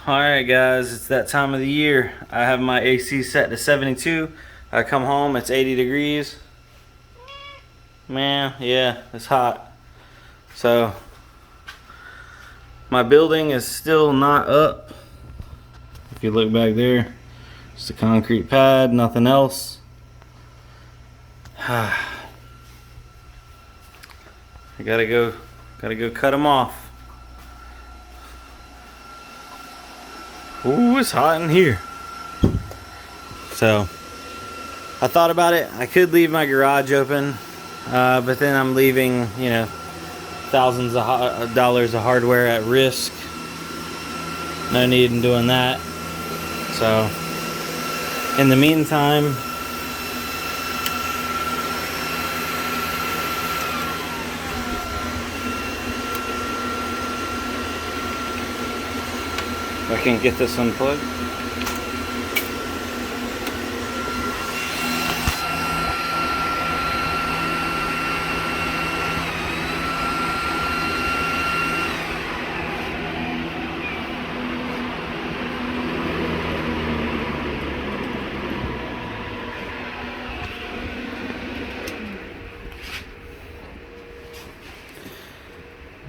Alright guys, it's that time of the year. I have my AC set to 72. I come home, it's 80 degrees. Man, yeah, it's hot. So, my building is still not up. If you look back there, just a concrete pad, nothing else. I gotta go cut them off. Ooh, it's hot in here. So, I thought about it. I could leave my garage open, but then I'm leaving, you know, thousands of dollars of hardware at risk. No need in doing that. So, in the meantime, I can get this unplugged.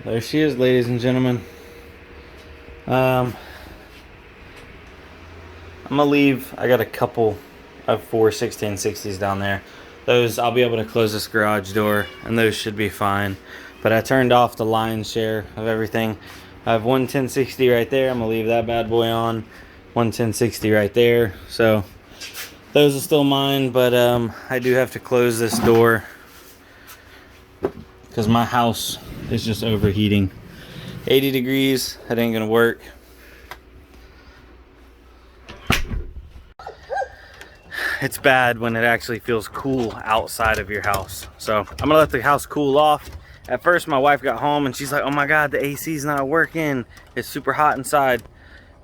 There she is, ladies and gentlemen. I'm gonna leave. I got a couple of 4 1660s down there. Those, I'll be able to close this garage door and those should be fine. But I turned off the lion's share of everything. I have one 1060 right there. I'm gonna leave that bad boy on. One 1060 right there. So those are still mine, but I do have to close this door because my house is just overheating. 80 degrees, that ain't gonna work. It's bad when it actually feels cool outside of your house. So I'm gonna let the house cool off. At first my wife got home and she's like, oh my God, the AC's not working. It's super hot inside.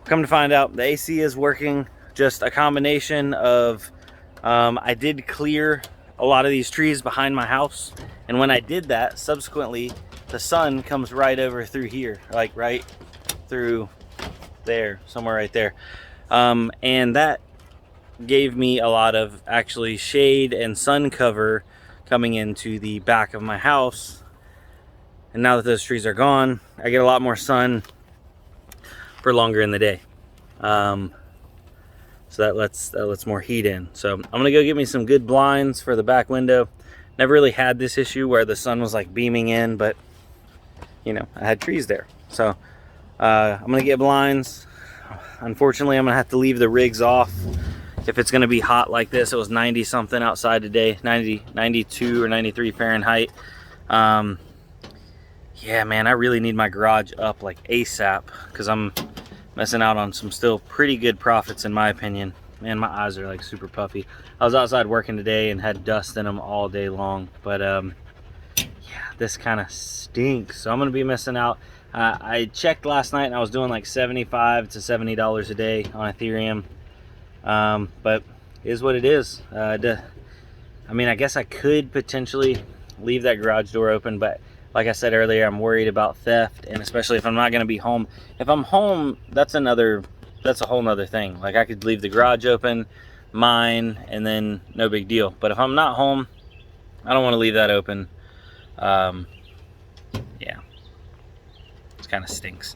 Come to find out, the AC is working. Just a combination of, I did clear a lot of these trees behind my house. And when I did that, subsequently, the sun comes right over through here, like right through there, somewhere right there. And that gave me a lot of actually shade and sun cover coming into the back of my house. And now that those trees are gone, I get a lot more sun for longer in the day. So that lets more heat in. So I'm gonna go get me some good blinds for the back window. Never really had this issue where the sun was like beaming in, but you know, I had trees there. So I'm gonna get blinds. Unfortunately, I'm gonna have to leave the rigs off. If it's gonna be hot like this, it was 90 something outside today, 92 or 93 Fahrenheit. Yeah, man, I really need my garage up like ASAP because I'm missing out on some still pretty good profits in my opinion. Man, my eyes are like super puffy. I was outside working today and had dust in them all day long, but yeah, this kind of stinks. So I'm gonna be missing out. I checked last night and I was doing like $75 to $70 a day on Ethereum. But it is what it is. I mean, I guess I could potentially leave that garage door open, but like I said earlier, I'm worried about theft, and especially if I'm not going to be home. If I'm home, that's a whole nother thing. Like I could leave the garage open, mine, and then no big deal. But if I'm not home, I don't want to leave that open. Yeah. Kind of stinks.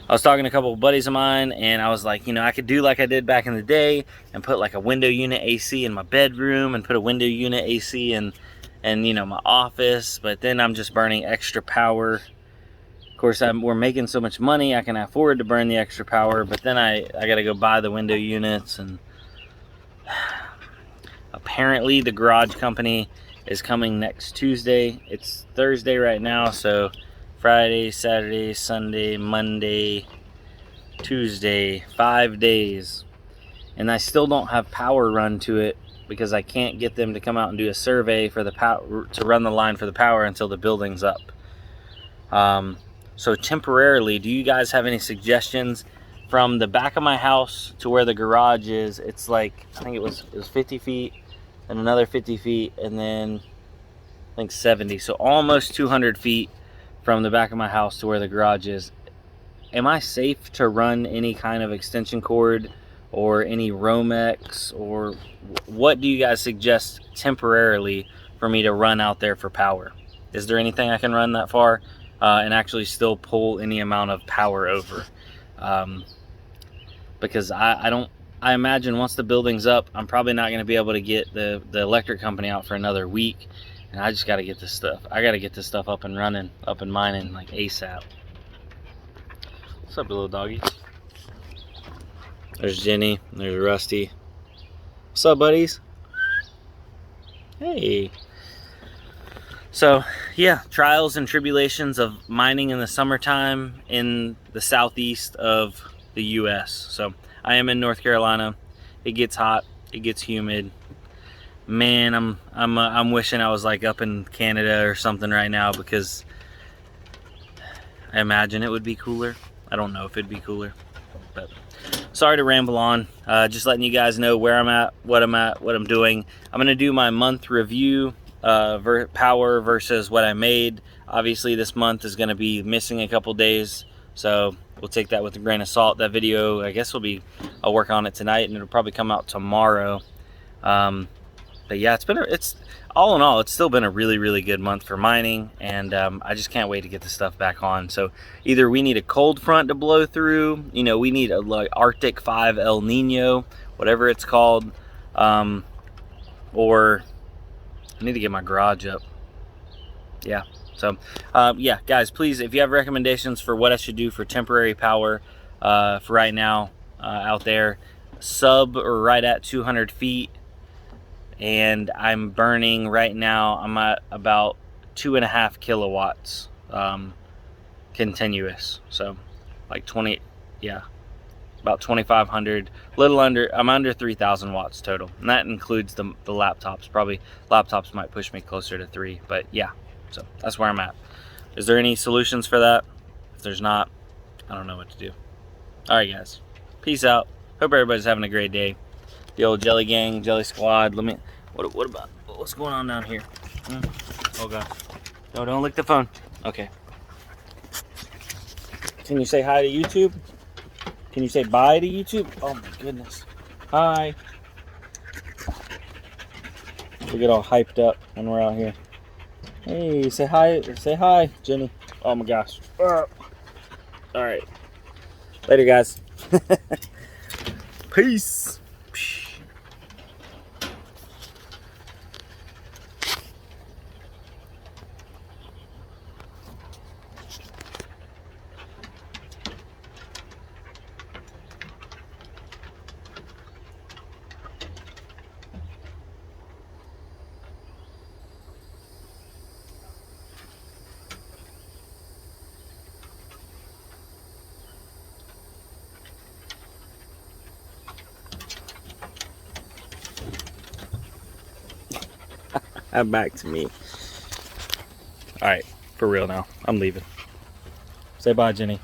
I was talking to a couple of buddies of mine and I was like, you know, I could do like I did back in the day and put like a window unit AC in my bedroom and put a window unit AC in you know, my office, but then I'm just burning extra power. Of course, we're making so much money, I can afford to burn the extra power, but then I gotta go buy the window units. And apparently the garage company is coming next Tuesday. It's Thursday right now, so Friday, Saturday, Sunday, Monday, Tuesday, 5 days. And I still don't have power run to it because I can't get them to come out and do a survey for the power, to run the line for the power until the building's up. So temporarily, do you guys have any suggestions? From the back of my house to where the garage is, it's like, I think it was 50 feet and another 50 feet and then I think 70. So almost 200 feet from the back of my house to where the garage is. am I safe to run any kind of extension cord or any Romex, or what do you guys suggest temporarily for me to run out there for power? Is there anything I can run that far and actually still pull any amount of power over? Because I imagine once the building's up, I'm probably not going to be able to get the electric company out for another week, and I just got to get this stuff. I got to get this stuff up and running, up and mining like ASAP. What's up, little doggy? There's Jenny. There's Rusty. What's up, buddies? Hey. So, yeah, trials and tribulations of mining in the summertime in the southeast of the U.S. So, I am in North Carolina. It gets hot. It gets humid. Man, I'm wishing I was like up in Canada or something right now, because I imagine it would be cooler. I don't know if it'd be cooler, but sorry to ramble on. Just letting you guys know where I'm at, what I'm doing. I'm gonna do my month review, power versus what I made. Obviously, this month is gonna be missing a couple days, so we'll take that with a grain of salt. That video, I guess, I'll work on it tonight, and it'll probably come out tomorrow. But yeah, it's all in all, it's still been a really, really good month for mining, and I just can't wait to get the stuff back on. So either we need a cold front to blow through, you know, we need a like Arctic 5 El Nino, whatever it's called, or I need to get my garage up. Yeah. So yeah, guys, please, if you have recommendations for what I should do for temporary power for right now out there, sub or right at 200 feet. And I'm burning right now, I'm at about 2.5 kilowatts continuous. So like 20, yeah, about 2,500, little under, I'm under 3,000 watts total. And that includes the laptops. Probably laptops might push me closer to 3, but yeah, so that's where I'm at. Is there any solutions for that? If there's not, I don't know what to do. All right, guys, peace out. Hope everybody's having a great day. The old Jelly Gang, Jelly Squad. What about, what's going on down here? Oh god. No, don't lick the phone. Okay. Can you say hi to YouTube? Can you say bye to YouTube? Oh my goodness. Hi. We get all hyped up when we're out here. Hey, say hi, Jenny. Oh my gosh. All right. Later, guys. Peace. Back to me. All right, for real now. I'm leaving. Say bye, Jenny.